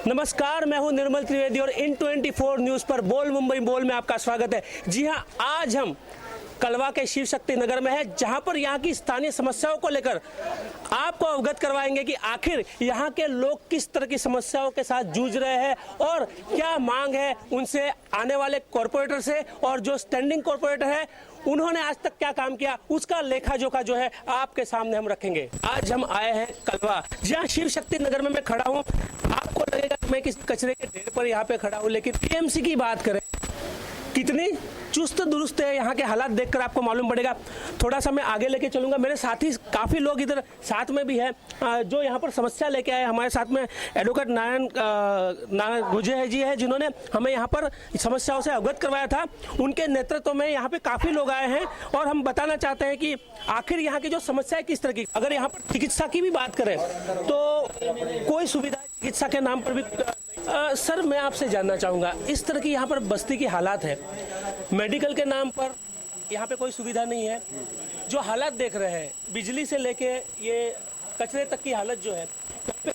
नमस्कार, मैं हूं निर्मल त्रिवेदी और इन 24 न्यूज़ पर बोल मुंबई बोल में आपका स्वागत है। जी हां, आज हम कलवा के शिव शक्ति नगर में है, जहां पर यहां की स्थानीय समस्याओं को लेकर आपको अवगत करवाएंगे कि आखिर यहां के लोग किस तरह की समस्याओं के साथ जूझ रहे हैं और क्या मांग है उनसे, आने वाले कॉरपोरेटर से, और जो स्टैंडिंग कॉरपोरेटर है उन्होंने आज तक क्या काम किया उसका लेखा जोखा जो है आपके सामने हम रखेंगे। आज हम आए हैं कलवा, जहां शिव शक्ति नगर में मैं खड़ा हूं। आपको लगेगा कि मैं किस कचरे के ढेर पर यहाँ पे खड़ा हूं, लेकिन टीएमसी की बात करें कितनी चुस्त दुरुस्त है यहाँ के हालात देखकर आपको मालूम पड़ेगा। थोड़ा सा मैं आगे लेके चलूंगा, मेरे साथी काफ़ी लोग इधर साथ में भी है जो यहाँ पर समस्या लेके आए। हमारे साथ में एडवोकेट नारायण गुजे जी है, जिन्होंने हमें यहाँ पर समस्याओं से अवगत करवाया था। उनके नेतृत्व में यहाँ पे काफ़ी लोग आए हैं और हम बताना चाहते हैं कि आखिर यहाँ की जो समस्या है किस तरह की। अगर यहाँ पर चिकित्सा की भी बात करें तो कोई सुविधा चिकित्सा के नाम पर भी सर, मैं आपसे जानना चाहूँगा, इस तरह की यहाँ पर बस्ती की हालात है, मेडिकल के नाम पर यहाँ पे कोई सुविधा नहीं है। जो हालात देख रहे हैं, बिजली से लेके ये कचरे तक की हालत जो है, यहाँ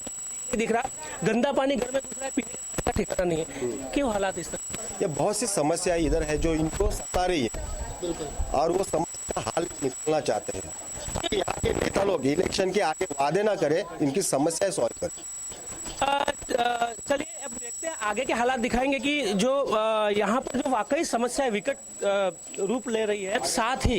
पे दिख रहा, गंदा पानी घर में घुस रहा है, पीने का ठिकाना नहीं है। क्यों हालात इस तरह? ये बहुत सी समस्या इधर है जो इनको सता रही है और वो समस्या का हल निकालना चाहते हैं। यहाँ के नेता लोग इलेक्शन के आगे वादे ना करें, इनकी समस्या सॉल्व करें। चलिए अब देखते हैं, आगे के हालात दिखाएंगे कि जो यहाँ पर जो वाकई समस्या विकट रूप ले रही है। साथ ही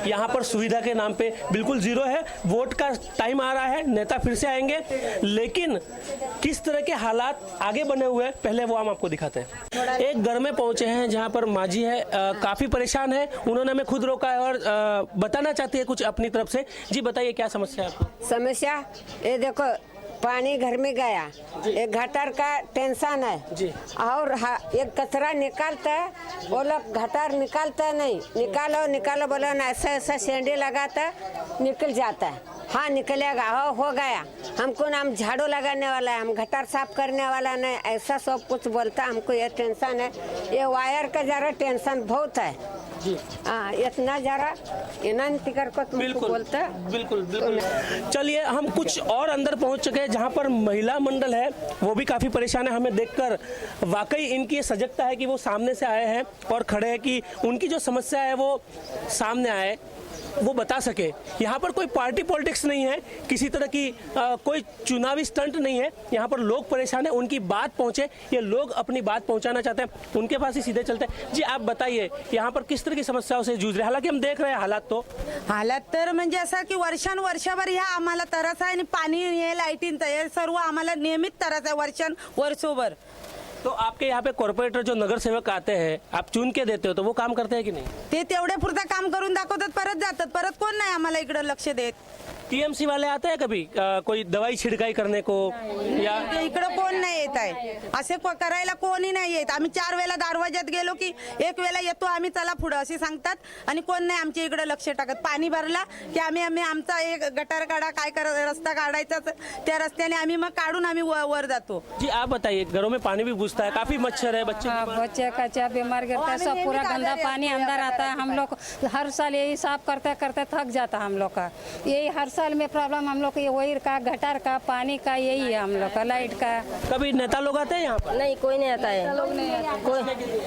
यहाँ पर सुविधा के नाम पे बिल्कुल जीरो है। वोट का टाइम आ रहा है, नेता फिर से आएंगे, लेकिन किस तरह के हालात आगे बने हुए हैं पहले वो हम आपको दिखाते हैं। एक घर में पहुंचे हैं जहाँ पर माँ जी है, काफी परेशान है। उन्होंने हमें खुद रोका है और बताना चाहती है कुछ अपनी तरफ से। जी बताइए, क्या समस्या है आपको? समस्या ये देखो, पानी घर में गया, एक गटर का टेंशन है जी। और एक कचरा निकालता है, वो लोग गटर निकालता नहीं, निकालो बोलो ना, ऐसा सेंडी लगाता निकल जाता है। हाँ निकलेगा, हो गया, हमको नाम झाड़ू लगाने वाला है, हम गटर साफ करने वाला नहीं, ऐसा सब कुछ बोलता। हमको ये टेंशन है, ये वायर का जरा टेंशन बहुत है। हाँ, इतना जरा टिकर को तुमको बोलता है। बिल्कुल। चलिए हम कुछ और अंदर पहुंच चुके हैं जहां पर महिला मंडल है, वो भी काफी परेशान है। हमें देखकर वाकई इनकी सजगता है कि वो सामने से आए हैं और खड़े हैं कि उनकी जो समस्या है वो सामने आए, वो बता सके। यहाँ पर कोई पार्टी पॉलिटिक्स नहीं है, किसी तरह की कोई चुनावी स्टंट नहीं है। यहाँ पर लोग परेशान है, उनकी बात पहुँचे, ये लोग अपनी बात पहुँचाना चाहते हैं, उनके पास ही सीधे चलते हैं। जी आप बताइए, यहाँ पर किस तरह की समस्याओं से जूझ रहे हैं? हालांकि हम देख रहे हैं हालात तर म्हणजे असं की वर्षभर ह्या आम्हाला त्रास आहे आणि पाणी हे लाईटिंग हे सर्व आम्हाला नियमित त्रास आहे वर्षभर। तो आपके यहाँ पे कॉर्पोरेटर जो नगर सेवक आते हैं, आप चुन के देते हो, तो वो काम करते हैं कि नहीं? ते तेवढे पुरता काम करून दाखवतात, परत जातात, परत कोण नाही आम्हाला इकडे लक्ष देत। टीएमसी वाले आते हैं कभी कोई दवाई छिड़काई करने को? या इकडे कोण नाही येत आहे, असे करायला कोणी नाही येत। आम्ही 4 वेळा दरवाजात गेलो की 1 वेळा येतो आम्ही, चला पुढे असे सांगतात आणि कोण नाही आमच्या इकडे लक्ष टाकत। पाणी भरला की आम्ही आमचा एक गटार काढा, काय रस्ता काढायचा, त्या रस्त्याने आम्ही मग काढून आम्ही वर जातो। जी आप बताइए, घरों में पानी भी घुसता है, काफी मच्छर है, बच्चे कच्चा बीमार गिरता है, सब पूरा गंदा पानी अंदर आता है। हम लोग हर साल यही साफ करते करते थक जाता है हम लोग का। यही हर साल में प्रॉब्लम हम लोग को, ये वायर का, गटर का, पानी का, यही है हम लोग का, लाइट का। कभी नेता लोग आते हैं यहाँ पर? नहीं, कोई नहीं आता है।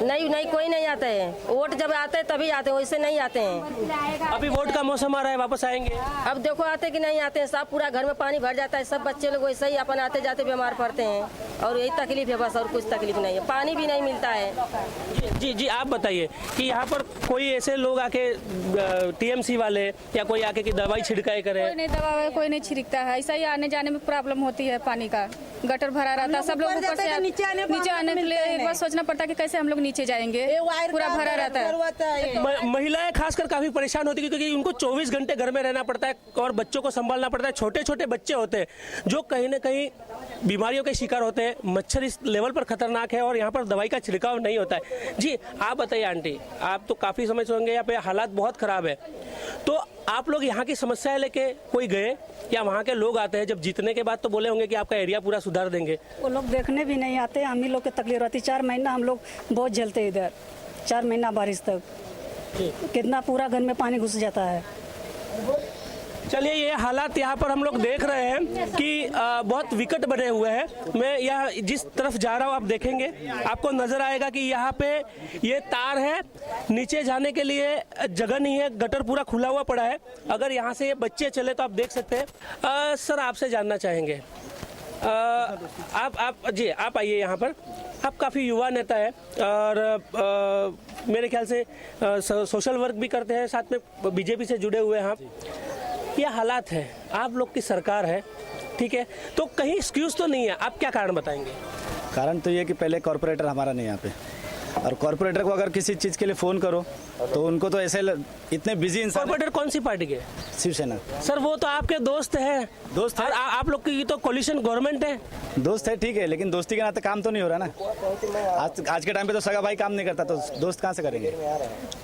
नहीं कोई नहीं आता है। वोट जब आते हैं तभी आते हैं, वैसे नहीं आते हैं। अभी वोट का मौसम आ रहा है, वापस आएंगे? अब देखो आते कि नहीं आते हैं, सब पूरा घर में पानी भर जाता है, सब बच्चे लोग वैसे ही अपन आते जाते बीमार पड़ते हैं और यही तकलीफ है बस, और कुछ तकलीफ नहीं है। पानी भी नहीं मिलता है। जी आप बताइए कि यहाँ पर कोई ऐसे लोग आके टीएमसी वाले या कोई आके की दवाई छिड़काई करे? कोई नहीं छिड़कता है, ऐसा ही आने जाने में प्रॉब्लम होती है। पानी का गटर भरा रहता है, सब लोग ऊपर से नीचे आने के लिए एक बार सोचना पड़ता है कि कैसे हम लोग नीचे जाएंगे, पूरा भरा रहता है। महिलाएं खासकर काफी परेशान होती है क्योंकि उनको 24 घंटे घर में रहना पड़ता है और बच्चों को संभालना पड़ता है। छोटे छोटे बच्चे होते हैं जो कहीं ना कहीं बीमारियों के शिकार होते हैं। मच्छर इस लेवल पर खतरनाक है और यहाँ पर दवाई का छिड़काव नहीं होता है। जी आप बताइए आंटी, आप तो काफी समय से होंगे यहाँ पे, हालात बहुत खराब है, तो आप लोग यहाँ की समस्याएं लेके कोई गए या वहाँ के लोग आते हैं? जब जीतने के बाद तो बोले होंगे कि आपका एरिया पूरा सुधार देंगे। वो लोग देखने भी नहीं आते, हम ही लोग की तकलीफ रहती। 4 महीना हम लोग बहुत झेलते इधर, 4 महीना बारिश तक कितना पूरा घर में पानी घुस जाता है। चलिए, ये हालात यहाँ पर हम लोग देख रहे हैं कि बहुत विकट बने हुए हैं। मैं यहाँ जिस तरफ जा रहा हूँ आप देखेंगे, आपको नजर आएगा कि यहाँ पे ये तार है, नीचे जाने के लिए जगह नहीं है, गटर पूरा खुला हुआ पड़ा है। अगर यहाँ से ये बच्चे चले तो आप देख सकते हैं। सर, आपसे जानना चाहेंगे, आप आइए यहाँ पर। आप काफ़ी युवा नेता है और मेरे ख्याल से सोशल वर्क भी करते हैं, साथ में बीजेपी से जुड़े हुए हैं आप। ये हालात है, आप लोग की सरकार है, ठीक है, तो कहीं एक्सक्यूज तो नहीं है, आप क्या कारण बताएंगे? कारण तो ये कि पहले कॉर्पोरेटर हमारा नहीं यहाँ पे, और कॉर्पोरेटर को अगर किसी चीज़ के लिए फ़ोन करो तो उनको तो ऐसे इतने बिजी इंसान। कॉर्पोरेटर कौन सी पार्टी के? शिवसेना। सर, वो तो आपके दोस्त हैं। दोस्त है? और आप लोग की तो कोलिशन गवर्नमेंट है। दोस्त है, ठीक है, लेकिन दोस्ती के नाते काम तो नहीं हो रहा ना। आज के टाइम पे तो सगा भाई काम नहीं करता, तो दोस्त कहाँ से करेंगे?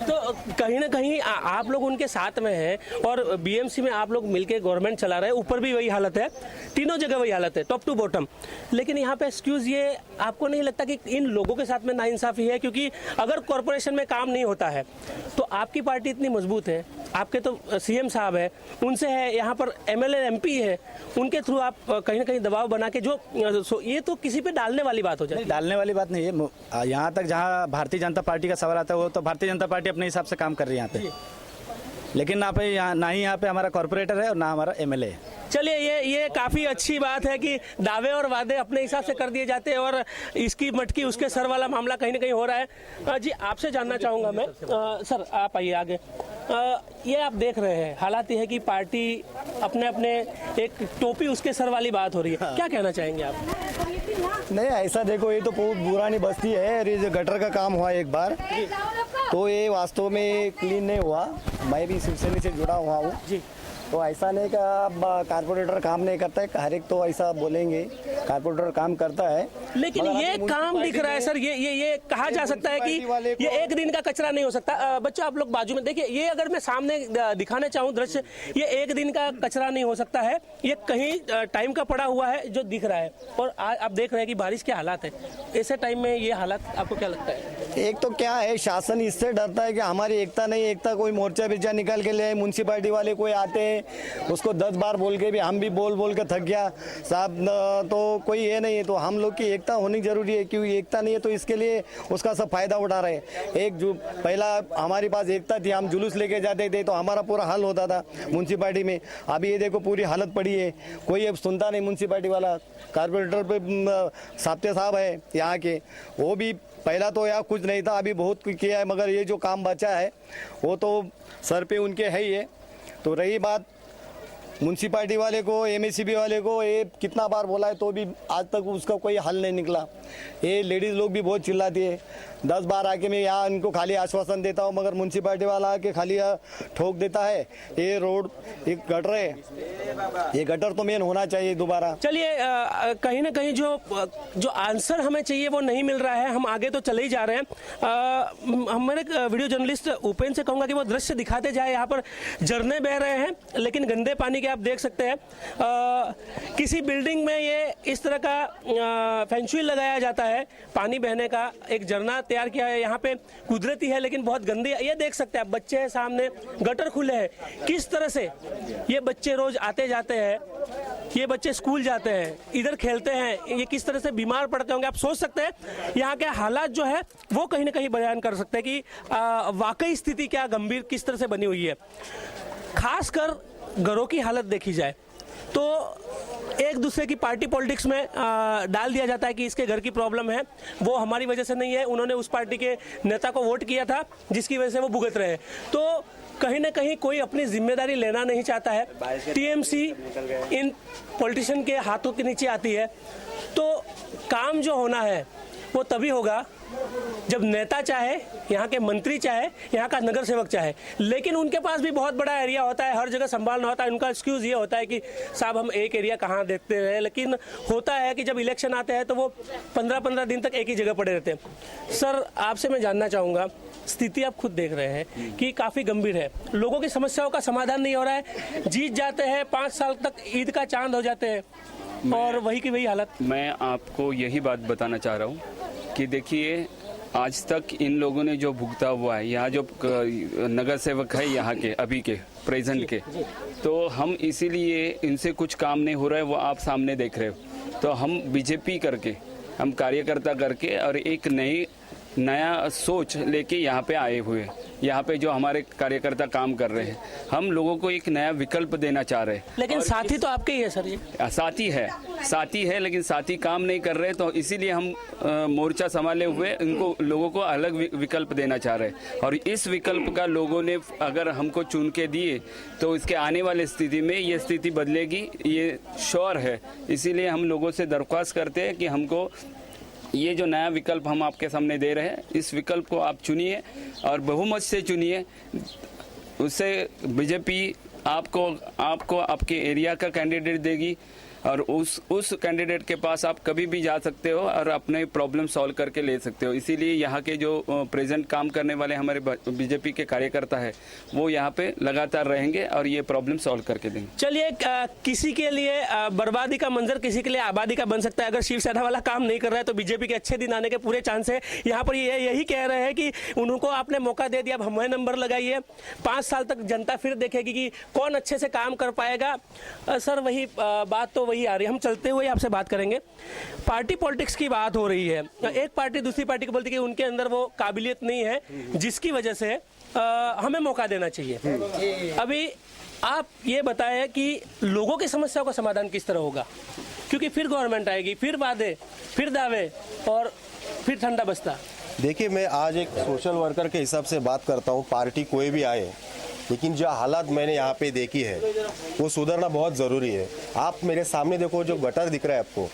तो कहीं ना कहीं आप लोग उनके साथ में हैं और बीएमसी में आप लोग मिलके गवर्नमेंट चला रहे हैं, ऊपर भी वही हालत है, तीनों जगह वही हालत है, टॉप टू बॉटम। लेकिन यहाँ पे एक्सक्यूज, ये आपको नहीं लगता कि इन लोगों के साथ में नाइंसाफी है? क्योंकि अगर कॉर्पोरेशन में काम नहीं होता है तो आपकी पार्टी इतनी मजबूत है, आपके तो सीएम साहब है, उनसे है, यहाँ पर एमएलए एमपी है, उनके थ्रू आप कहीं ना कहीं दबाव बना के जो ये तो किसी पे डालने वाली बात हो जाए। डालने वाली बात नहीं है। यहाँ तक जहाँ भारतीय जनता पार्टी का सवाल आता है, वो तो भारतीय जनता पार्टी अपने हिसाब से काम कर रही है यहाँ पे, लेकिन ना ही यहाँ पे हमारा कॉर्पोरेटर है और ना हमारा एमएलए है। चलिए, ये काफ़ी अच्छी बात है कि दावे और वादे अपने हिसाब से कर दिए जाते हैं और इसकी मटकी उसके सर वाला मामला कहीं ना कहीं हो रहा है। जी, आपसे जानना चाहूँगा मैं, सर आप आइए आगे। ये आप देख रहे हैं, हालात ये है कि पार्टी अपने अपने एक टोपी उसके सर वाली बात हो रही है, क्या कहना चाहेंगे आप? नहीं, ऐसा देखो, ये तो बहुत पुरानी बस्ती है और ये जो गटर का काम हुआ एक बार, तो ये वास्तव में क्लीन नहीं हुआ। मैं भी शिवसेना से जुड़ा हुआ हूँ जी। तो ऐसा नहीं कि कारपोरेटर काम नहीं करता है, हर एक तो ऐसा बोलेंगे, कारपोरेटर काम करता है, लेकिन ये काम दिख रहा है सर। ये कहा जा सकता है कि ये एक दिन का कचरा नहीं हो सकता। बच्चों, आप लोग बाजू में देखिए, ये अगर मैं सामने दिखाना चाहूँ दृश्य, ये एक दिन का कचरा नहीं हो सकता है, ये कहीं टाइम का पड़ा हुआ है जो दिख रहा है। और आप देख रहे हैं कि बारिश के हालात है, ऐसे टाइम में ये हालात आपको क्या लगता है? एक तो क्या है, शासन इससे डरता है कि हमारी एकता नहीं, एकता कोई मोर्चा बिरचा निकाल के ले, म्यूनसिपालिटी वाले कोई आते हैं, उसको 10 बार बोल के भी हम भी बोल के थक गया साहब, तो कोई ये नहीं है। तो हम लोग की एकता होनी जरूरी है, क्योंकि एकता नहीं है तो इसके लिए उसका सब फायदा उठा रहे हैं। एक जो पहला हमारी पास एकता थी, हम जुलूस लेके जाते थे तो हमारा पूरा हल होता था म्यूनसिपालिटी में। अभी ये देखो पूरी हालत पड़ी है, कोई अब सुनता नहीं म्यूनसिपालिटी वाला। कारपोरेटर पे साप्ते साहब है यहाँ के, वो भी पहला तो यहाँ कुछ नहीं था, अभी बहुत कुछ किया है, मगर ये जो काम बचा है वो तो सर पे उनके है ही है। तो रही बात म्यूनसिपालिटी वाले को, एमएससीबी वाले को, ये कितना बार बोला है तो भी आज तक उसका कोई हल नहीं निकला। ये लेडीज़ लोग भी बहुत चिल्लाती है, 10 बार आके मैं यहाँ इनको खाली आश्वासन देता हूँ, मगर म्यूनसिपालिटी वाला आके खाली ठोक देता है। ये रोड, एक गटर है, ये गटर तो मेन होना चाहिए दोबारा। चलिए, कहीं ना कहीं जो आंसर हमें चाहिए वो नहीं मिल रहा है, हम आगे तो चले ही जा रहे हैं। हमारे वीडियो जर्नलिस्ट उपेंद्र से कहूँगा कि वो दृश्य दिखाते जाए। यहाँ पर झरने बह रहे हैं, लेकिन गंदे पानी के आप देख सकते हैं। किसी बिल्डिंग में ये इस तरह का फेंचुई लगाया जाता है, पानी बहने का एक झरना तैयार किया है। यहाँ पे कुदरती है लेकिन बहुत गंदी है। ये देख सकते हैं आप, बच्चे हैं सामने, गटर खुले हैं, किस तरह से ये बच्चे रोज आते जाते हैं, ये बच्चे स्कूल जाते हैं, इधर खेलते हैं, ये किस तरह से बीमार पड़ते होंगे। आप सोच सकते हैं यहाँ के हालात जो है वो कहीं ना कहीं बयान कर सकते हैं कि वाकई स्थिति क्या गंभीर किस तरह से बनी हुई है। खासकर घरों की हालत देखी जाए तो एक दूसरे की पार्टी पॉलिटिक्स में डाल दिया जाता है कि इसके घर की प्रॉब्लम है, वो हमारी वजह से नहीं है, उन्होंने उस पार्टी के नेता को वोट किया था जिसकी वजह से वो भुगत रहे हैं। तो कहीं ना कहीं कोई अपनी जिम्मेदारी लेना नहीं चाहता है। टीएमसी इन पॉलिटिशियन के हाथों के नीचे आती है। तो काम जो होना है वो तभी होगा जब नेता चाहे, यहाँ के मंत्री चाहे, यहाँ का नगर सेवक चाहे। लेकिन उनके पास भी बहुत बड़ा एरिया होता है, हर जगह संभालना होता है। उनका एक्सक्यूज़ ये होता है कि साहब हम एक एरिया कहाँ देखते हैं। लेकिन होता है कि जब इलेक्शन आते हैं तो वो 15-15 दिन तक एक ही जगह पड़े रहते हैं। सर, आपसे मैं जानना चाहूँगा, स्थिति आप खुद देख रहे हैं कि काफ़ी गंभीर है, लोगों की समस्याओं का समाधान नहीं हो रहा है, जीत जाते हैं, 5 साल तक ईद का चांद हो जाते हैं और वही की वही हालत। मैं आपको यही बात बताना चाह रहा हूँ कि देखिए, आज तक इन लोगों ने जो भुगता हुआ है, यहाँ जो नगर सेवक है यहाँ के अभी के प्रेजेंट के, तो हम इसीलिए इनसे कुछ काम नहीं हो रहा है, वो आप सामने देख रहे हो। तो हम बीजेपी करके, हम कार्यकर्ता करके और एक नया सोच लेके यहाँ पे आए हुए हैं। यहाँ पे जो हमारे कार्यकर्ता काम कर रहे हैं, हम लोगों को एक नया विकल्प देना चाह रहे हैं। लेकिन साथी तो आपके ही है सर, ये साथी है लेकिन साथी काम नहीं कर रहे, तो इसीलिए हम मोर्चा संभाले हुए इनको लोगों को अलग विकल्प देना चाह रहे हैं। और इस विकल्प का लोगों ने अगर हमको चुन के दिए तो इसके आने वाले स्थिति में ये स्थिति बदलेगी, ये श्योर है। इसीलिए हम लोगों से दरख्वास्त करते हैं कि हमको ये जो नया विकल्प हम आपके सामने दे रहे हैं, इस विकल्प को आप चुनिए और बहुमत से चुनिए। उससे बीजेपी आपको आपके एरिया का कैंडिडेट देगी और उस कैंडिडेट के पास आप कभी भी जा सकते हो और अपने प्रॉब्लम सॉल्व करके ले सकते हो। इसीलिए यहाँ के जो प्रेजेंट काम करने वाले हमारे बीजेपी के कार्यकर्ता है, वो यहाँ पे लगातार रहेंगे और ये प्रॉब्लम सॉल्व करके देंगे। चलिए, किसी के लिए बर्बादी का मंजर किसी के लिए आबादी का बन सकता है। अगर शिवसेना वाला काम नहीं कर रहा है तो बीजेपी के अच्छे दिन आने के पूरे चांस है। यहाँ पर ये यही कह रहे हैं कि उनको आपने मौका दे दिया, अब हमें नंबर लगाइए, 5 साल तक जनता फिर देखेगी कि कौन अच्छे से काम कर पाएगा। सर वही बात तो वही आ रही है। हम चलते हुए आपसे बात करेंगे। पार्टी पॉलिटिक्स की बात हो रही है, एक पार्टी दूसरी पार्टी को बोलती है कि उनके अंदर वो काबिलियत नहीं है जिसकी वजह से हमें मौका देना चाहिए। अभी आप ये बताएं कि लोगों की समस्याओं का समाधान किस तरह होगा, क्योंकि फिर गवर्नमेंट आएगी, फिर वादे, फिर दावे और फिर ठंडा बस्ता। देखिए, मैं आज एक सोशल वर्कर के हिसाब से बात करता हूँ। पार्टी कोई भी आए, लेकिन जो हालात मैंने यहाँ पे देखी है वो सुधरना बहुत ज़रूरी है। आप मेरे सामने देखो, जो गटर दिख रहा है आपको,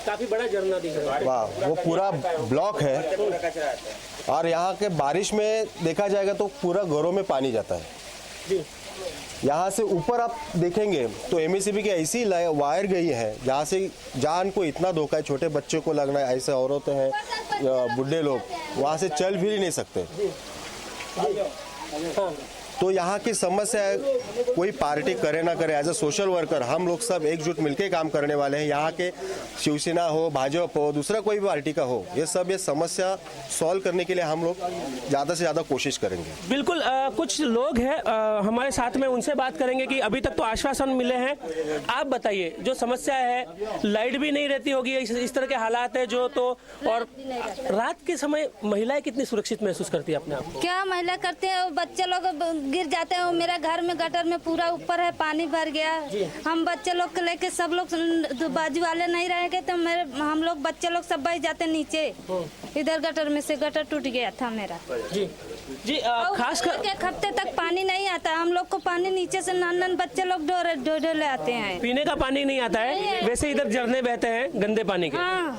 काफी बड़ा झरना दिख रहा है। वाह, वो पूरा ब्लॉक है और यहाँ के बारिश में देखा जाएगा तो पूरा घरों में पानी जाता है। यहाँ से ऊपर आप देखेंगे तो एमएससीबी की ऐसी वायर गई है जहाँ से जान को इतना धोखा है, छोटे बच्चों को लगना है, ऐसे औरतें हैं, बूढ़े लोग वहाँ से चल भी नहीं सकते। तो यहाँ की समस्या है, कोई पार्टी करे ना करे, एज अ सोशल वर्कर हम लोग सब एकजुट मिलकर काम करने वाले हैं। यहाँ के शिवसेना हो, भाजपा हो, दूसरा कोई भी पार्टी का हो, ये समस्या सॉल्व करने के लिए हम लोग ज़्यादा से ज़्यादा कोशिश करेंगे। बिल्कुल, कुछ लोग हैं हमारे साथ में, उनसे बात करेंगे कि अभी तक तो आश्वासन मिले हैं। आप बताइए, जो समस्या है, लाइट भी नहीं रहती होगी, इस तरह के हालात है जो, तो और रात के समय महिलाएं कितनी सुरक्षित महसूस करती है अपने आप को? क्या महिला करते हैं, बच्चे लोग गिर जाते हैं। मेरा घर में गटर में पूरा ऊपर है, पानी भर गया। हम बच्चे लोग को लेके सब लोग, बाजू वाले नहीं रहेंगे तो हम लोग बच्चे लोग सब बह जाते नीचे। इधर गटर में से गटर टूट गया था मेरा। जी खास कर एक हफ्ते तक पानी नहीं आता। हम लोग को पानी नीचे से नन बच्चे लोग डोले आते हैं। पीने का पानी नहीं आता है, वैसे इधर झरने बहते हैं गंदे पानी के। हाँ,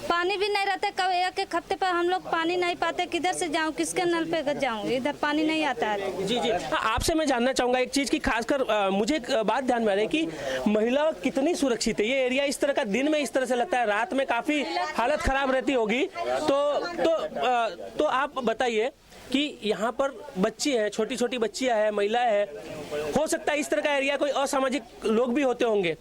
पानी भी नहीं रहता। कब एक हफ्ते पर हम लोग पानी नहीं पाते, किधर से जाऊं, किसके नल पे जाऊं, इधर पानी नहीं आता है। जी आपसे मैं जानना चाहूंगा एक चीज की, खासकर मुझे एक बात ध्यान में आ रही है कि महिला कितनी सुरक्षित है। ये एरिया इस तरह का दिन में इस तरह से लगता है, रात में काफी हालत खराब रहती होगी। तो आप बताइए कि यहाँ पर बच्ची हैं, छोटी छोटी बच्चियां हैं, महिलाएं हैं, हो सकता है इस तरह का एरिया कोई असामाजिक लोग भी होते होंगे,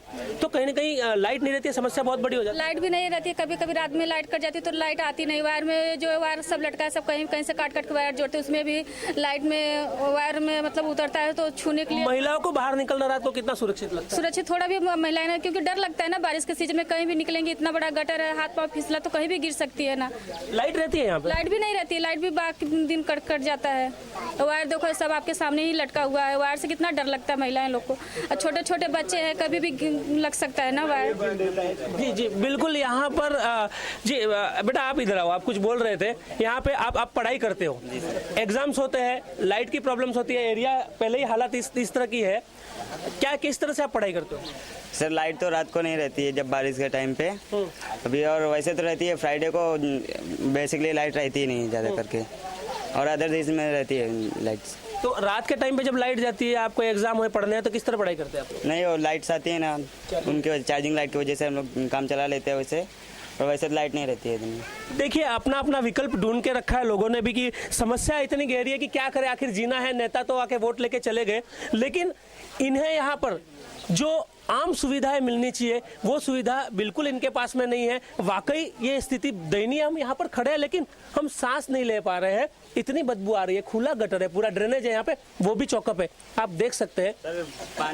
तो कहीं ना कहीं लाइट नहीं रहती है, समस्या बहुत बड़ी हो जाती है। लाइट भी नहीं रहती है, कभी कभी रात में लाइट कट जाती है तो लाइट आती नहीं। वायर में जो वायर सब लटका है, सब कहीं कहीं से काट के वायर जोड़ते, उसमें भी लाइट में वायर में मतलब उतरता है, तो छूने के लिए महिलाओं को बाहर निकलना रात को कितना सुरक्षित लगता है? सुरक्षित थोड़ा भी महिलाएं ना, क्योंकि डर लगता है ना, बारिश के सीजन में कहीं भी निकलेंगे, इतना बड़ा गटर है, हाथ पाँव फिसला तो कहीं भी गिर सकती है ना। लाइट रहती है यहाँ पे? लाइट भी नहीं रहती, लाइट भी बाकी दिन कट जाता है। वायर देखो सब आपके सामने ही लटका हुआ है, वायर से कितना डर लगता है महिलाएं लोग को। छोटे छोटे बच्चे हैं, कभी भी लग सकता है ना वायर। जी बिल्कुल। यहाँ पर जी बेटा आप इधर आओ, आप कुछ बोल रहे थे। यहाँ पे आप पढ़ाई करते हो, एग्जाम्स होते हैं, लाइट की प्रॉब्लम्स होती है, एरिया पहले ही हालात इस तरह की है, क्या किस तरह से आप पढ़ाई करते हो? सर लाइट तो रात को नहीं रहती है जब बारिश के टाइम पे अभी, और वैसे तो रहती है फ्राइडे को, बेसिकली लाइट रहती ही नहीं ज़्यादा करके, और अदर डेज में रहती है लाइट्स। तो रात के टाइम पे जब लाइट जाती है, आपको एग्जाम है, पढ़ने हैं, तो किस तरह पढ़ाई करते हैं आप? नहीं, वो लाइट्स आती है ना, उनके चार्जिंग लाइट की वजह से हम लोग काम चला लेते हैं वैसे, और वैसे तो लाइट नहीं रहती है दिन में। देखिए, अपना अपना विकल्प ढूंढ के रखा है लोगों ने भी कि समस्या इतनी गहरी है कि क्या करें, आखिर जीना है। नेता तो आके वोट लेके चले गए, लेकिन इन्हें यहाँ पर जो आम सुविधाएं मिलनी चाहिए वो सुविधा बिल्कुल इनके पास में नहीं है। वाकई ये स्थिति दयनीय। हम यहाँ पर खड़े हैं लेकिन हम सांस नहीं ले पा रहे हैं, इतनी बदबू आ रही है। खुला गटर है, पूरा ड्रेनेज है यहाँ पे, वो भी चौकअप है। आप देख सकते हैं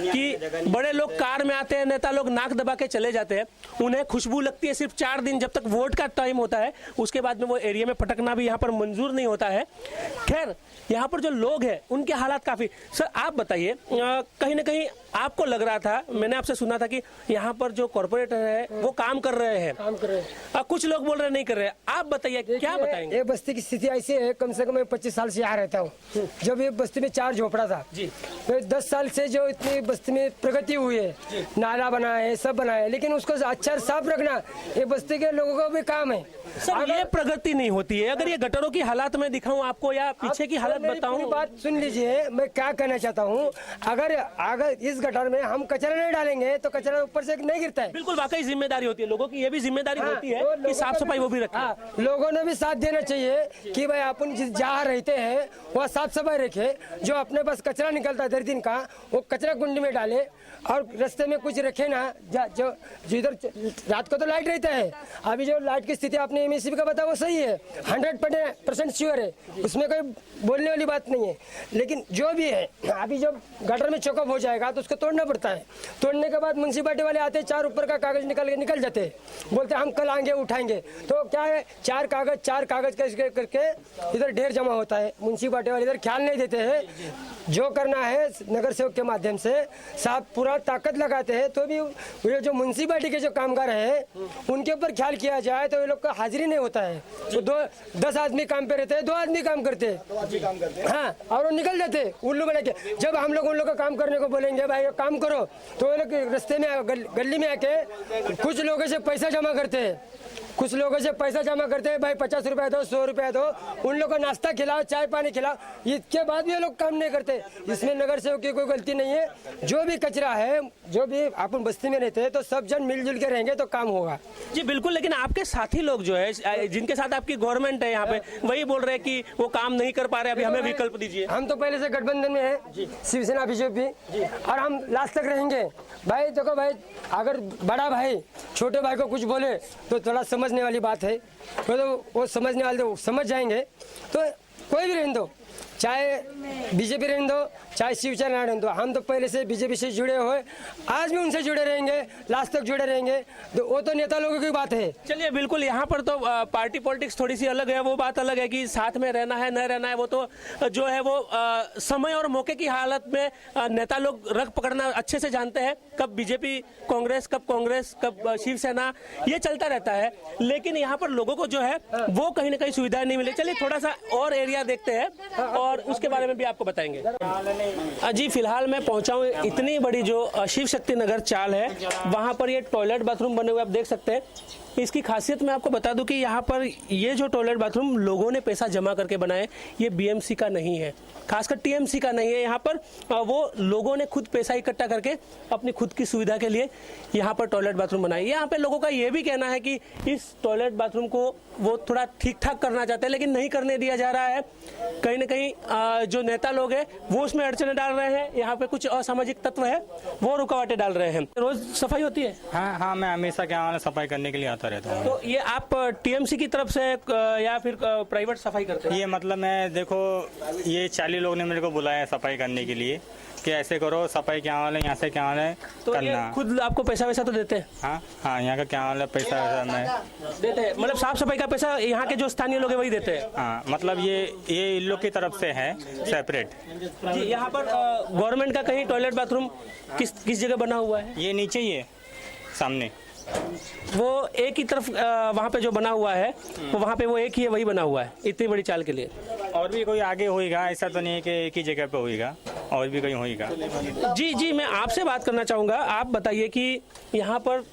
कि बड़े लोग कार में आते हैं, नेता लोग नाक दबा के चले जाते हैं, उन्हें खुशबू लगती है सिर्फ 4 दिन, जब तक वोट का टाइम होता है। उसके बाद में वो एरिया में फटकना भी यहाँ पर मंजूर नहीं होता है। खैर, यहाँ पर जो लोग हैं उनके हालात काफी। सर आप बताइए, कहीं ना कहीं आपको लग रहा था, मैंने आपसे सुना था कि यहाँ पर जो कॉर्पोरेटर है वो काम कर रहे हैं, कुछ लोग बोल रहे नहीं कर रहे। आप बताइए, क्या बताएंगे? ये बस्ती की स्थिति ऐसी है, कम से कम मैं 25 साल से यहाँ रहता हूँ। जब ये बस्ती में 4 झोपड़ा था, तो 10 साल से जो इतनी बस्ती में प्रगति हुई है, नाला बना है, सब बना है, लेकिन उसको अच्छा साफ रखना ये बस्ती के लोगों का भी काम है। सर ये प्रगति नहीं होती है। अगर ये गटरों की हालात में दिखाऊं आपको या पीछे की हालत बताऊं, बात सुन लीजिए, मैं क्या कहना चाहता हूँ। अगर इस गटर में हम कचरा नहीं डालेंगे तो कचरा ऊपर से नहीं गिरता है। बिल्कुल, वाकई जिम्मेदारी होती है लोगों की, ये भी जिम्मेदारी होती है कि साफ सफाई वो भी रखें। लोगों ने भी साथ देना चाहिए कि भाई अपन जहाँ रहते हैं वहाँ साफ सफाई रखे। जो अपने पास कचरा निकलता है 10 दिन का, वो कचरा कुंडी में डाले और रास्ते में कुछ रखे ना। जो इधर रात को तो लाइट रहता है, अभी जो लाइट की स्थिति आपने एमएसपी का बताया वो सही है, 100% श्योर है, उसमें कोई बोलने वाली बात नहीं है। लेकिन जो भी है, अभी जब गटर में चौकअप हो जाएगा तो उसको तोड़ना पड़ता है। तोड़ने के बाद म्यूनसिपालिटी वाले आते हैं, 4 ऊपर का कागज निकल जाते हैं, बोलते हैं हम कल आएंगे उठाएंगे। तो क्या है, 4 कागज करके इधर ढेर जमा होता है। म्यूनसिपालिटी वाले इधर ख्याल नहीं देते हैं। जो करना है नगर सेवक के माध्यम से साफ पूरा ताकत लगाते हैं, तो भी ये जो म्यूनसिपालिटी के जो कामगार हैं उनके ऊपर ख्याल किया जाए तो ये लोग का हाजिरी नहीं होता है। तो 10 आदमी काम पे रहते हैं, 2 आदमी काम करते हैं, हाँ, और वो निकल जाते उल्लू बना के। जब हम लोग उन लोग का काम करने को बोलेंगे भाई काम करो, तो वो लोग रास्ते में गली में आके कुछ लोगों से पैसा जमा करते हैं, कुछ लोगों से पैसा जमा करते हैं, भाई 50 रुपया दो, 100 रुपया दो, उन लोगों को नाश्ता खिलाओ, चाय पानी खिलाओ। इसके बाद भी ये लोग काम नहीं करते। इसमें नगर सेवक की कोई गलती नहीं है। जो भी कचरा है, जो भी अपन बस्ती में रहते हैं, तो सब जन मिलजुल के रहेंगे तो काम होगा। जी बिल्कुल, लेकिन आपके साथी लोग जो है, जिनके साथ आपकी गवर्नमेंट है यहाँ पे, वही बोल रहे हैं कि वो काम नहीं कर पा रहे, अभी हमें विकल्प दीजिए। हम तो पहले से गठबंधन में है, शिवसेना बीजेपी, और हम लास्ट तक रहेंगे। भाई देखो भाई, अगर बड़ा भाई छोटे भाई को कुछ बोले तो थोड़ा समझने वाली बात है, तो वो समझने वाले तो समझ जाएंगे। तो कोई भी रहने दो, चाहे बीजेपी रहने दो, चाहे शिवसेना रहने दो, हम तो पहले से बीजेपी से जुड़े हुए, आज भी उनसे जुड़े रहेंगे, लास्ट तक जुड़े रहेंगे। तो वो तो नेता लोगों की बात है। चलिए बिल्कुल, यहाँ पर तो पार्टी पॉलिटिक्स थोड़ी सी अलग है। वो बात अलग है कि साथ में रहना है न रहना है, वो तो जो है वो समय और मौके की हालत में नेता लोग रख पकड़ना अच्छे से जानते हैं। कब बीजेपी कांग्रेस, कब शिवसेना, ये चलता रहता है। लेकिन यहाँ पर लोगों को जो है वो कहीं ना कहीं सुविधाएं नहीं मिली। चलिए थोड़ा सा और एरिया देखते हैं और उसके बारे में भी आपको बताएंगे। जी फिलहाल मैं पहुंचा हूँ इतनी बड़ी जो शिव शक्ति नगर चाल है, वहां पर ये टॉयलेट बाथरूम बने हुए आप देख सकते हैं। इसकी खासियत मैं आपको बता दूं कि यहाँ पर ये जो टॉयलेट बाथरूम लोगों ने पैसा जमा करके बनाए, ये बीएमसी का नहीं है, खासकर टीएमसी का नहीं है। यहाँ पर वो लोगों ने खुद पैसा इकट्ठा करके अपनी खुद की सुविधा के लिए यहाँ पर टॉयलेट बाथरूम बनाए। यहाँ पे लोगों का ये भी कहना है कि इस टॉयलेट बाथरूम को वो थोड़ा ठीक ठाक करना चाहते हैं, लेकिन नहीं करने दिया जा रहा है। कहीं ना कहीं जो नेता लोग हैं वो उसमें अड़चने डाल रहे हैं। यहाँ पे कुछ असामाजिक तत्व है वो रुकावटें डाल रहे हैं। रोज सफाई होती है? हाँ, मैं हमेशा क्या सफाई करने के लिए आता रहता हूँ। तो ये आप टीएमसी की तरफ से या फिर प्राइवेट सफाई करते हैं? ये मतलब मैं देखो, ये 40 लोग ने मेरे को बुलाया सफाई करने के लिए कि ऐसे करो, सफाई क्या हाल है, यहाँ से क्या हाल है तो करना। खुद आपको पैसा वैसा तो देते हैं? हाँ, यहाँ का क्या हाल है, पैसा वैसा मैं देते हैं। मतलब साफ सफाई का पैसा यहाँ के जो स्थानीय लोग हैं वही देते हैं? हाँ, मतलब ये इन लोग की तरफ से है सेपरेट। जी, यहाँ पर गवर्नमेंट का कहीं टॉयलेट बाथरूम किस जगह बना हुआ है? ये नीचे ही है, सामने वो एक ही तरफ वहाँ पे जो बना हुआ है वो वहाँ पे वो एक ही है, वही बना हुआ है इतनी बड़ी चाल के लिए। और भी कोई आगे होएगा, ऐसा तो नहीं है कि एक ही जगह पे होएगा, और भी कहीं होएगा। जी, मैं आपसे बात करना चाहूँगा। आप बताइए कि यहाँ पर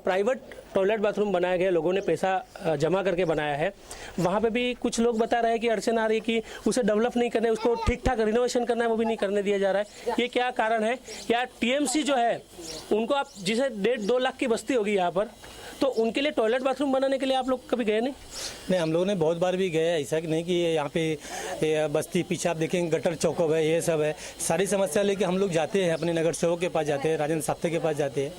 प्राइवेट टॉयलेट बाथरूम बनाया गया, लोगों ने पैसा जमा करके बनाया है, वहाँ पे भी कुछ लोग बता रहे हैं कि अड़चन आ रही है कि उसे डेवलप नहीं करना है, उसको ठीक ठाक रिनोवेशन करना है, वो भी नहीं करने दिया जा रहा है। ये क्या कारण है? या टीएमसी जो है उनको आप, जिसे 1.5-2 लाख की बस्ती होगी यहाँ पर, तो उनके लिए टॉयलेट बाथरूम बनाने के लिए आप लोग कभी गए नहीं? नहीं, हम लोगों ने बहुत बार भी गए, ऐसा कि नहीं कि यहाँ पे ये बस्ती पीछे आप देखेंगे गटर चौकअप है, ये सब है, सारी समस्या लेके हम लोग जाते हैं, अपने नगर सेवक के पास जाते हैं, राजेंद्र साप्ते के पास जाते हैं।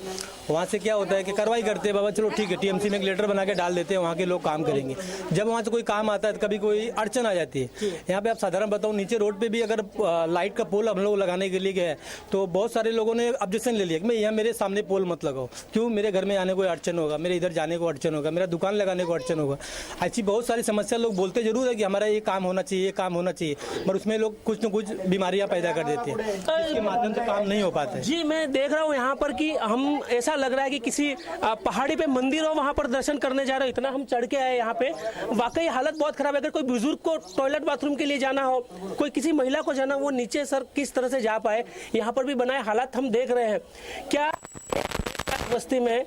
वहाँ से क्या होता है कि कार्रवाई करते हैं, बाबा चलो ठीक है, टीएमसी में एक लेटर बना के डाल देते हैं, वहाँ के लोग काम करेंगे। जब वहाँ से कोई काम आता है तो कभी कोई अड़चन आ जाती है। यहाँ पे आप साधारण बताऊँ, नीचे रोड पे भी अगर लाइट का पोल हम लोग लगाने के लिए गए तो बहुत सारे लोगों ने ऑब्जेक्शन ले लिया कि मैं यहाँ मेरे सामने पोल मत लगाओ, क्यों, मेरे घर में आने को अड़चन होगा, मेरे इधर जाने को अड़चन होगा, मेरा दुकान लगाने को अड़चन होगा। ऐसी बहुत सारी समस्या लोग बोलते जरूर है कि हमारा ये काम होना चाहिए, ये काम होना चाहिए, पर उसमें लोग कुछ न कुछ बीमारियां पैदा कर देते हैं, इसके माध्यम से काम नहीं हो पाता है। जी, मैं देख रहा हूँ यहाँ पर कि हम ऐसा लग रहा है कि किसी पहाड़ी पे मंदिर हो, वहाँ पर दर्शन करने जा रहे हो, इतना हम चढ़ के आए यहाँ पे। वाकई हालत बहुत खराब है। अगर कोई बुजुर्ग को टॉयलेट बाथरूम के लिए जाना हो, कोई किसी महिला को जाना हो, वो नीचे सर किस तरह से जा पाए, यहाँ पर भी बनाए हालात हम देख रहे हैं। क्या बस्ती में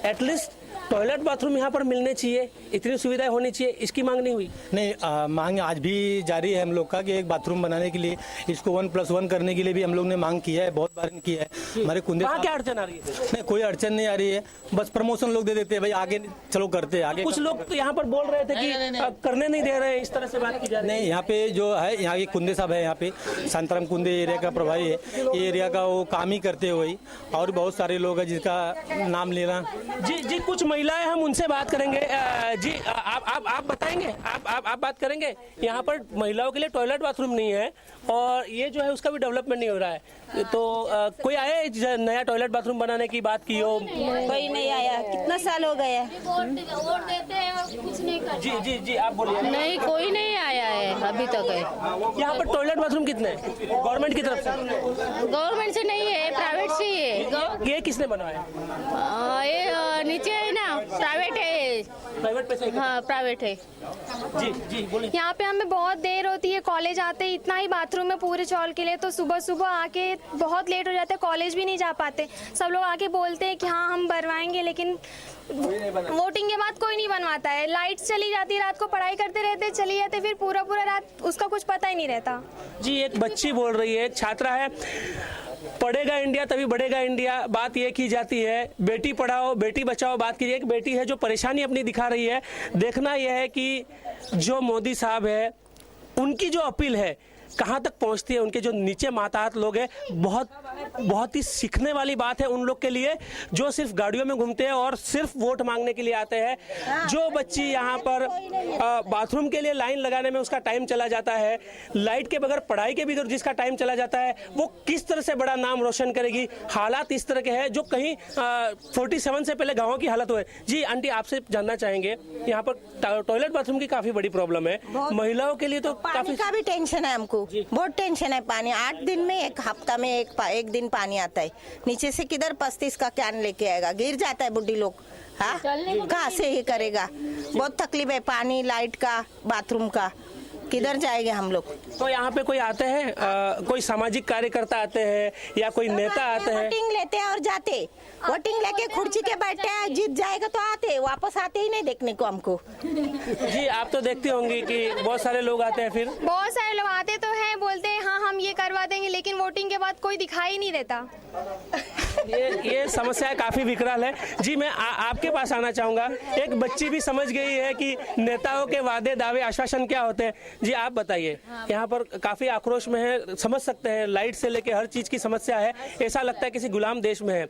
एटलीस्ट टॉयलेट बाथरूम यहाँ पर मिलने चाहिए, इतनी सुविधाएं होनी चाहिए, इसकी मांग नहीं हुई? नहीं, मांग आज भी जारी है हम लोग का कि एक बाथरूम बनाने के लिए, इसको 1+1 करने के लिए भी हम लोग ने मांग किया है, बहुत बार किया है। हमारे कुंदे क्या अड़चन आ रही है? नहीं, कोई अड़चन नहीं आ रही है, बस प्रमोशन लोग दे देते हैं, भाई आगे चलो करते हैं आगे। कुछ लोग तो यहाँ पर बोल रहे थे कि करने नहीं दे रहे, इस तरह से बात की जा रही है। नहीं, यहाँ पे जो है, यहाँ के कुंदे साहब है, यहाँ पे शांताराम कुंदे एरिया का प्रभारी है, ये एरिया का वो काम ही करते हैं वही, और बहुत सारे लोग हैं जिसका नाम लेना। जी, कुछ महिलाएं, हम उनसे बात करेंगे। जी, आप बताएंगे, आप बात करेंगे। यहाँ पर महिलाओं के लिए टॉयलेट बाथरूम नहीं है और ये जो है उसका भी डेवलपमेंट नहीं हो रहा है, तो कोई आए नया टॉयलेट बाथरूम बनाने की बात की हो? कोई नहीं आया, कितना साल हो गया। वोट देते हैं, कुछ नहीं करते। जी, आप बोलिए। नहीं, कोई नहीं आया है अभी तक है। यहाँ पर टॉयलेट बाथरूम कितने हैं गवर्नमेंट की तरफ से? गवर्नमेंट से नहीं है, प्राइवेट से ही है। ये किसने बनवाया? ये नीचे है ना, प्राइवेट है। प्राइवेट पैसे? हाँ, प्राइवेट है। जी बोलिए। यहाँ पे हमें बहुत देर होती है, कॉलेज आते इतना ही बाथरूम है पूरे चौल के लिए, तो सुबह सुबह आके बहुत लेट हो जाता है, कॉलेज भी नहीं जा पाते। सब लोग आके बोलते हैं कि हाँ हम बनवाएंगे, लेकिन वोटिंग के बाद कोई नहीं बनवाता है। लाइट चली जाती है, रात को पढ़ाई करते रहते, चली जाते, फिर पूरा रात उसका कुछ पता ही नहीं रहता। जी, एक बच्ची बोल रही है, एक छात्रा है, पढ़ेगा इंडिया तभी बढ़ेगा इंडिया, बात ये की जाती है। बेटी पढ़ाओ बेटी बचाओ बात की। एक बेटी है जो परेशानी अपनी दिखा रही है। देखना यह है कि जो मोदी साहब है उनकी जो अपील है कहाँ तक पहुँचती है। उनके जो नीचे माताहत लोग हैं, बहुत ही सीखने वाली बात है उन लोग के लिए जो सिर्फ गाड़ियों में घूमते हैं और सिर्फ वोट मांगने के लिए आते हैं। जो बच्ची यहाँ पर बाथरूम के लिए लाइन लगाने में उसका टाइम चला जाता है, लाइट के बगैर पढ़ाई के बगैर जिसका टाइम चला जाता है, वो किस तरह से बड़ा नाम रोशन करेगी। हालात इस तरह के हैं जो कहीं 47 से पहले गाँव की हालत हुए। जी आंटी, आपसे जानना चाहेंगे, यहाँ पर टॉयलेट बाथरूम की काफी बड़ी प्रॉब्लम है, महिलाओं के लिए तो पानी का भी टेंशन है हमको, बहुत टेंशन है। पानी 8 दिन में, एक हफ्ता में एक दिन पानी आता है। नीचे से किधर 35 का कैन लेके आएगा, गिर जाता है बुढ़ी लोग। हाँ, कहाँ से ही करेगा। बहुत तकलीफ है, पानी, लाइट का, बाथरूम का, किधर जाएंगे हम लोग। तो यहाँ पे कोई आते हैं, कोई सामाजिक कार्यकर्ता आते हैं या कोई नेता आते हैं? वोटिंग लेते हैं और जाते, वोटिंग लेके खुर्ची के बैठते हैं, जीत जाएगा तो आते, वापस आते ही नहीं देखने को हमको। जी, आप तो देखते होंगे कि बहुत सारे लोग आते हैं, फिर बहुत सारे लोग आते तो हैं, बोलते हैं हाँ हम ये करवा देंगे, लेकिन वोटिंग के बाद कोई दिखाई नहीं देता। ये समस्या काफी विकराल है। जी, मैं आपके पास आना चाहूंगा। एक बच्ची भी समझ गई है कि नेताओं के वादे दावे आश्वासन क्या होते हैं। जी, आप बताइए, यहाँ पर काफी आक्रोश में है, समझ सकते हैं, लाइट से लेके हर चीज की समस्या है, ऐसा लगता है किसी गुलाम देश में है।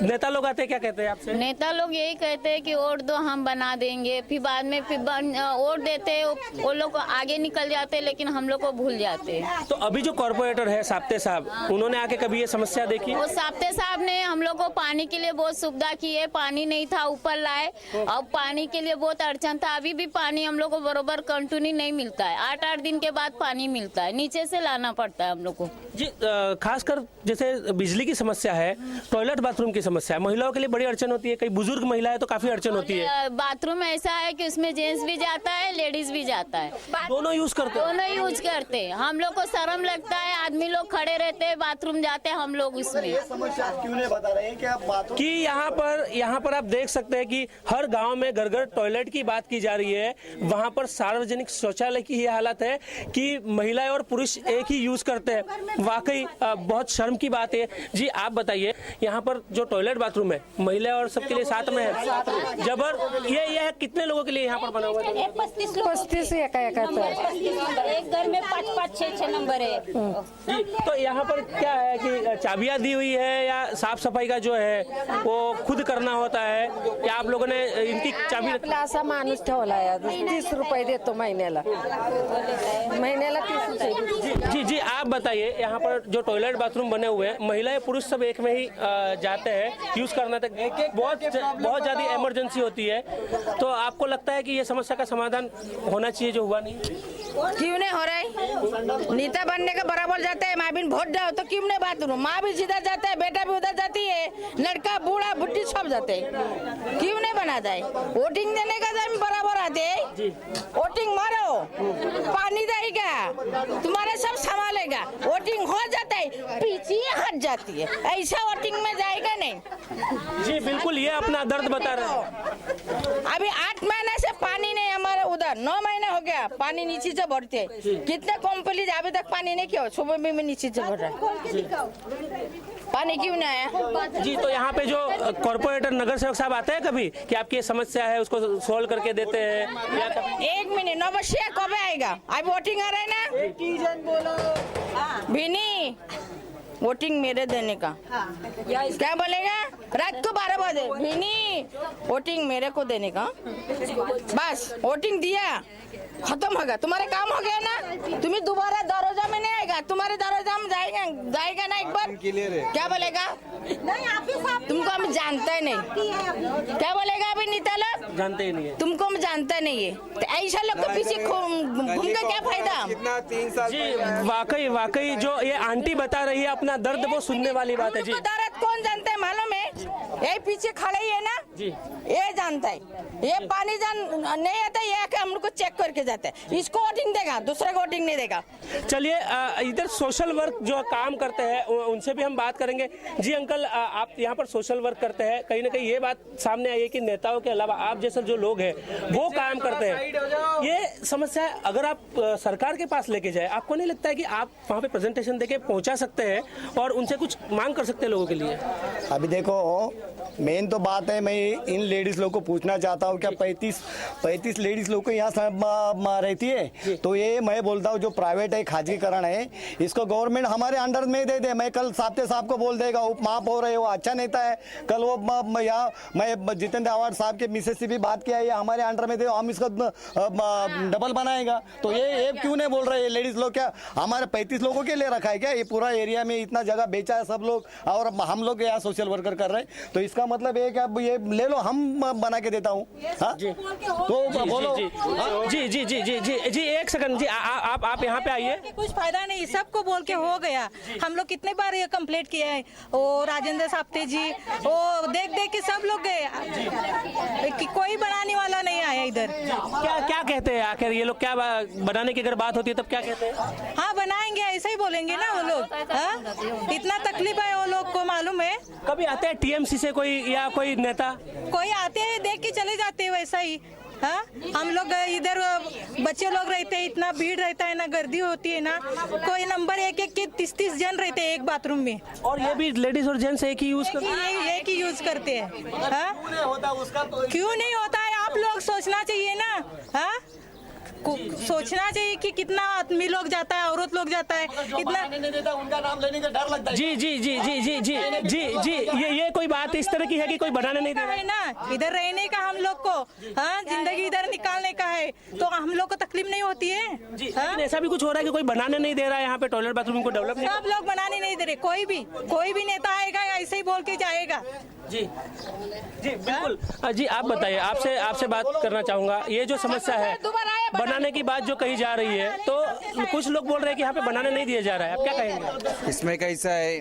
नेता लोग आते हैं, क्या कहते हैं आपसे? नेता लोग यही कहते हैं कि वोट दो, हम बना देंगे, फिर बाद में वोट देते, वो लोग आगे निकल जाते, लेकिन हम लोग को भूल जाते। तो अभी जो कॉर्पोरेटर है साप्ते साहब, उन्होंने आके कभी ये समस्या देखी? वो साप्ते साहब ने हम लोग को पानी के लिए बहुत सुविधा की है, पानी नहीं था ऊपर लाए, और पानी के लिए बहुत अड़चन था। अभी भी पानी हम लोग को बरोबर कंटिन्यू नहीं मिलता है, 8-8 दिन के बाद पानी मिलता है, नीचे से लाना पड़ता है हम लोग को। जी, खासकर जैसे बिजली की समस्या है, टॉयलेट बाथरूम की समस्या है, महिलाओं के लिए बड़ी अड़चन होती है, कई बुजुर्ग महिला है तो काफी अड़चन होती है। बाथरूम ऐसा है कि उसमें जेंट्स भी जाता है, लेडीज भी जाता है, दोनों यूज करते हैं। दोनों यूज करते हैं। हम लोग को शर्म लगता है, आदमी लोग खड़े रहते हैं, बाथरूम जाते हैं हम लोग उसमें। क्यों नहीं बता रहे हैं कि आप बाथरूम कि यहाँ पर आप देख सकते हैं कि हर गांव में घर घर टॉयलेट की बात की जा रही है, वहां पर सार्वजनिक शौचालय की ये हालत है कि महिलाएं और पुरुष एक ही यूज करते हैं। वाकई बहुत शर्म की बात है। जी आप बताइए, यहाँ पर जो टॉयलेट बाथरूम है महिला और सबके लिए साथ में है, जबर ये कितने लोगों के लिए यहाँ पर बना हुआ है? 35 एक घर में 5-5, 6-6 नंबर है। जी, तो यहाँ पर क्या है कि चाबियां दी हुई है या साफ सफाई का जो है वो खुद करना होता है, या आप लोगों ने इनकी चाबी? असा माणूस ठेवला 30 रुपये देतो महिन्याला 30 रुपये। जी जी आप बताइए, यहाँ पर जो टॉयलेट बाथरूम बने हुए हैं महिलाएं पुरुष सब एक में ही जाते हैं यूज करना तक, बहुत ज्यादा इमरजेंसी होती है, तो आपको लगता है कि ये समस्या का समाधान होना चाहिए जो हुआ नहीं? क्यों नहीं हो रहा है? नेता बनने का बराबर जाता है, माँ बिन वोट जाओ तो क्यों नहीं बाथरूम? माँ भी जिधर जाता है बेटा भी उधर जाती है, लड़का बूढ़ा बुढ़ी सब जाते हैं, क्यों नहीं बना जाए? वोटिंग देने का टाइम बराबर आते हैं, वोटिंग मारो पानी देगा तुम्हारे सब संभालेगा, वोटिंग हो जाता है पीछे हट जाती है, ऐसा वोटिंग में जाएगा नहीं। जी बिल्कुल, ये अपना दर्द बता रहे हैं। अभी 8 महीने से पानी नहीं हमारे उधर, 9 महीने हो गया पानी नीचे से भरते, कितने कंपनी अभी तक पानी नहीं किया, सुबह में नीचे से भर रहा है, पानी क्यों नहीं आया? जी, तो यहाँ पे जो कॉर्पोरेटर नगर सेवक साहब आते हैं कभी कि आपकी ये समस्या है उसको सोल्व करके देते हैं या कभी? 1 मिनट, नवशिया कब आएगा? अब वोटिंग आ रहा है ना भीनी, वोटिंग मेरे देने का क्या बोलेगा? रात को 12 बजे भीनी वोटिंग मेरे को देने का, बस वोटिंग दिया खत्म होगा, तुम्हारे काम हो गया ना, तुम्हें दोबारा दरोजा में नहीं आएगा, तुम्हारे दरोजा में जाएगा ना एक बार, क्या बोलेगा? तुमको हम जानते ही नहीं, क्या बोलेगा? अभी नेता लोग जानते ही नहीं है, तुमको हम जानते नहीं है, तो ऐसा लोग के पीछे घूम के क्या फायदा? जी वाकई जो ये आंटी बता रही है अपना दर्द, वो सुनने वाली बात है। जी दर्द कौन जानता है मालूम है? ये पीछे खड़े ही है ना जी, ये जानता है, ये पानी नहीं आता, ये आके हम लोग को चेक करके जाता है, इसको वोटिंग देगा, दूसरे को वोटिंग नहीं देगा। चलिए इधर सोशल वर्क जो काम करते हैं उनसे भी हम बात करेंगे। जी अंकल, आप यहाँ पर सोशल वर्क करते हैं, कहीं ना कहीं ये बात सामने आई है कि नेताओं के अलावा आप जैसे जो लोग हैं वो काम करते हैं, ये समस्या अगर आप सरकार के पास लेके जाए, आपको नहीं लगता है कि आप वहाँ पे प्रेजेंटेशन देके पहुँचा सकते हैं और उनसे कुछ मांग कर सकते हैं लोगों के लिए? अभी देखो, मेन तो बात है, मैं इन लेडीज लोग को पूछना चाहता हूँ, क्या 35 लेडीज लोग को यहाँ रहती है, तो ये मैं बोलता हूँ जो प्राइवेट है, खाजगीकरण है, इसको गवर्नमेंट हमारे अंडर में दे दे। मैं कल साहब को बोल देगा, उप महापौर है, वो अच्छा नेता है, कल वो यहाँ मैं जितेंद्र आवाड साहब के मिसेज से भी बात किया, ये हमारे अंडर में दे, हम इसका डबल बनाएगा। तो ये क्यों नहीं बोल रहे? लेडीज लोग क्या हमारे 35 लोगों के लिए रखा है क्या? ये पूरा एरिया में इतना जगह बेचा है सब लोग, और हम लोग यहाँ सोशल वर्कर कर रहे हैं, तो इसका मतलब ये कि अब ये ले लो, हम बना के देता हूँ। तो बोलो। जी जी जी जी जी जी एक सेकंड जी, आप यहाँ पे आइए। कुछ फायदा नहीं, सबको बोल के हो गया, हम लोग कितने बार ये कंप्लेंट किया है, वो राजेंद्र साप्ते जी, वो देख के सब लोग गए, कि कोई बनाने वाला नहीं आया इधर। क्या कहते हैं आखिर ये लोग? क्या बनाने की अगर बात होती है तब क्या कहते हैं? हाँ बनाएंगे, ऐसा ही बोलेंगे ना वो लोग। इतना तकलीफ है वो लोग को, मालूम है? कभी आते हैं टीएमसी से कोई या कोई नेता? कोई आते हैं, देख के चले जाते हैं, वैसा ही। हाँ, हम लोग इधर बच्चे लोग रहते हैं, इतना भीड़ रहता है ना, गर्दी होती है ना, कोई नंबर एक के 30 जन रहते हैं एक बाथरूम में, और ये भी लेडीज और जेंट्स एक ही यूज करते हैं, एक ही यूज करते हैं। क्यों नहीं होता है? आप लोग सोचना चाहिए ना, हाँ सोचना चाहिए कि कितना आदमी लोग जाता है, औरत लोग जाता है, इतना नहीं देता, उनका नाम लेने का डर लगता है। जी जी जी जी जी जी जी जी ये कोई बात इस तरह की है कि कोई बनाने नहीं दे रहा है ना, इधर रहने का हम लोग को, हाँ जिंदगी इधर निकालने का है, तो हम लोग को तकलीफ नहीं होती है जी। ऐसा भी कुछ हो रहा है कि कोई बनाने नहीं दे रहा है यहाँ पे टॉयलेट बाथरूम को डेवलप? सब लोग बनाने नहीं दे रहे, कोई भी नेता आएगा ऐसे ही बोल के जाएगा। जी जी बिल्कुल। जी आप बताइए, आपसे बात करना चाहूंगा, ये जो समस्या है बनाने की बात जो कही जा रही है, तो कुछ लोग बोल रहे हैं कि यहाँ पे बनाने नहीं दिया जा रहा है, आप क्या कहेंगे? इसमें कैसा है,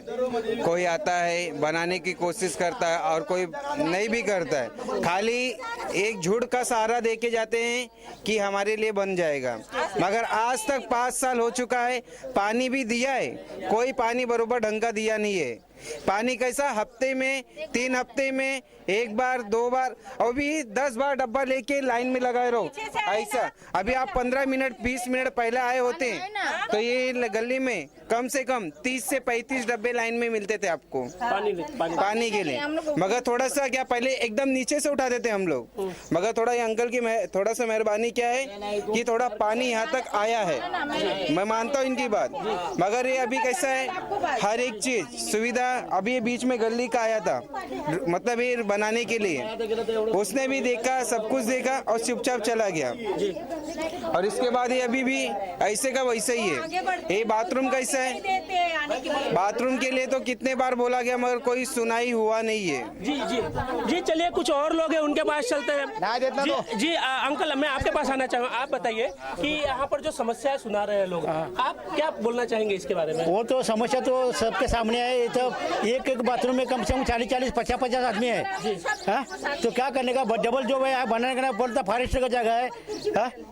कोई आता है बनाने की कोशिश करता है और कोई नहीं भी करता है, खाली एक झूठ का सहारा दे के जाते हैं कि हमारे लिए बन जाएगा, मगर आज तक 5 साल हो चुका है, पानी भी दिया है, कोई पानी बरोबर ढंग का दिया नहीं है। पानी कैसा, हफ्ते में 3 हफ्ते में 1 बार 2 बार, अभी 10 बार डब्बा लेके लाइन में लगाए रहो ऐसा। अभी आप 15 मिनट 20 मिनट पहले आए होते तो ये गली में कम से कम 30 से 35 डब्बे लाइन में मिलते थे आपको पानी के लिए। मगर थोड़ा सा क्या, पहले एकदम नीचे से उठा देते हम लोग, मगर थोड़ा ये अंकल की थोड़ा सा मेहरबानी क्या है कि थोड़ा पानी यहाँ तक आया है, मैं मानता हूँ इनकी बात। मगर ये अभी कैसा है, हर एक चीज सुविधा, अभी ये बीच में गली का आया था, मतलब ये बनाने के लिए, उसने भी देखा, सब कुछ देखा और चुपचाप चला गया। और इसके बाद ये अभी भी ऐसे का वैसे ही है। ये बाथरूम कैसा है, बाथरूम के लिए तो कितने बार बोला गया मगर कोई सुनाई हुआ नहीं है। जी चलिए, कुछ और लोग हैं, उनके पास चलते हैं। जी अंकल, मैं आपके पास आना चाहूँगा। आप बताइए कि यहाँ पर जो समस्याएं सुना रहे हैं लोग, आप क्या बोलना चाहेंगे इसके बारे में? वो तो समस्या तो सबके सामने है। तो एक बाथरूम में कम से कम 40-40 50-50 आदमी है, तो क्या करने का, डबल जो है बनाने का बोलता फॉरेस्ट का जगह है।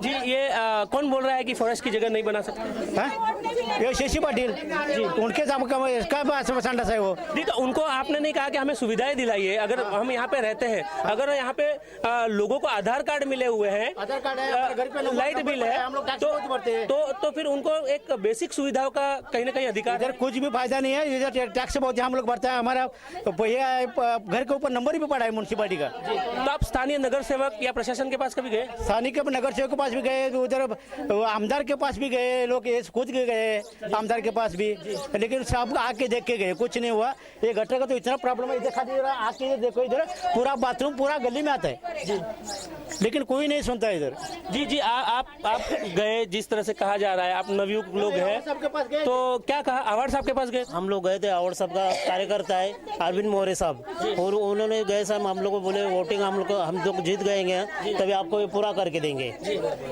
जी ये कौन बोल रहा है कि फॉरेस्ट की जगह नहीं बना सकते? ये शशि पाटिल जी, उनके संडस है वो। जी, तो उनको आपने नहीं कहा कि हमें सुविधाएं दिलाइए? अगर हम यहाँ पे रहते हैं, अगर यहाँ पे लोगों को आधार कार्ड मिले हुए हैं, आधार कार्ड है, घर पे लाइट बिल है, तो फिर उनको एक बेसिक सुविधाओं का कहीं ना कहीं अधिकार। इधर कुछ भी फायदा नहीं है, इधर टैक्स बहुत हम लोग भरता है। हमारा घर के ऊपर नंबर भी पड़ा है म्यूनसिपालिटी का। तो आप स्थानीय नगर सेवक या प्रशासन के पास कभी गए? स्थानीय नगर सेवक के पास भी गए, उधर आमदार के पास भी गए, लोग खुद गए आमदार के पास भी, लेकिन सब आके देख के गए, कुछ नहीं हुआ। ये गटर का तो इतना प्रॉब्लम है, देखा दे रहा, आके देखो इधर पूरा बाथरूम पूरा गली में आता है, लेकिन कोई नहीं सुनता इधर। जी आप गए, जिस तरह से कहा जा रहा है, आप नवयुवक लोग हैं, तो क्या कहा? आवाड़ साहब के पास गए? हम लोग गए थे, आवाड़ साहब का कार्यकर्ता है अरविंद मोरे साहब, और उन्होंने गए साहब हम लोग को बोले वोटिंग हम लोग जीत गएंगे तभी आपको ये पूरा करके देंगे।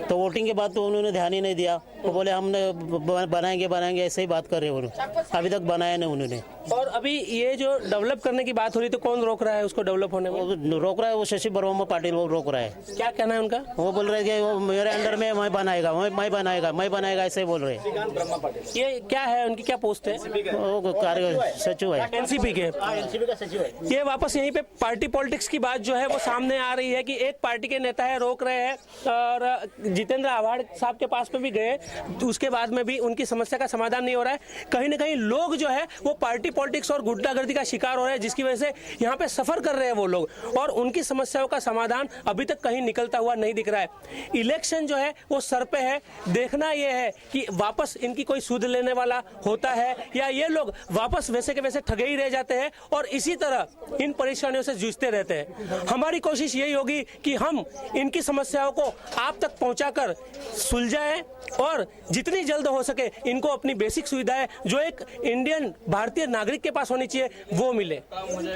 तो वोटिंग के बाद तो उन्होंने ध्यान ही नहीं दिया, वो बोले हमने बनाएंगे ऐसे ही बात कर रहे हैं, अभी तक बनाया नहीं उन्होंने। और अभी ये जो डेवलप करने की बात हो रही, तो कौन रोक रहा है उसको डेवलप होने में? रोक रहा है वो शशि वर्मा पाटिल, वो रोक रहा है। क्या कहना है उनका? वो बोल रहे हैं कि वो मेरे अंडर में मैं बनाएगा ऐसे बोल रहे हैं। ये क्या है, उनकी क्या पोस्ट है? वो कार्य सचिव है, एनसीपी के सचिव है। ये वापस यहीं पे पार्टी पॉलिटिक्स की बात जो है वो सामने आ रही है कि एक पार्टी के नेता है, रोक रहे हैं, और जितेंद्र आव्हाड साहब के पास में भी गए, उसके बाद में भी उनकी समस्या का समाधान नहीं हो रहा है। कहीं ना कहीं लोग जो है वो पार्टी पॉलिटिक्स और गुंडागर्दी का शिकार हो रहे हैं, जिसकी वजह से यहाँ पे सफर कर रहे हैं वो लोग, और उनकी समस्याओं का समाधान अभी तक कहीं निकलता हुआ नहीं दिख रहा है। इलेक्शन जो है वो सर पे है, देखना यह है कि वापस इनकी कोई सूद लेने वाला होता है या ये लोग वापस वैसे के वैसे ठगे ही रह जाते हैं और इसी तरह इन परेशानियों से जूझते रहते हैं। हमारी कोशिश यही होगी कि हम इनकी समस्याओं को आप तक पहुंचाकर सुलझाएं और जितनी जल्द हो सके इनको अपनी बेसिक सुविधाएं जो एक इंडियन भारतीय नागरिक के पास होनी चाहिए वो मिले।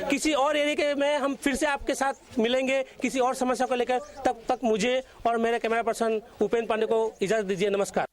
किसी और एरिया में हम फिर से आपके साथ मिलेंगे किसी और समस्या को लेकर। तब तक मुझे और मेरे कैमरा पर्सन उपेंद्र पांडे को इजाजत दीजिए। नमस्कार।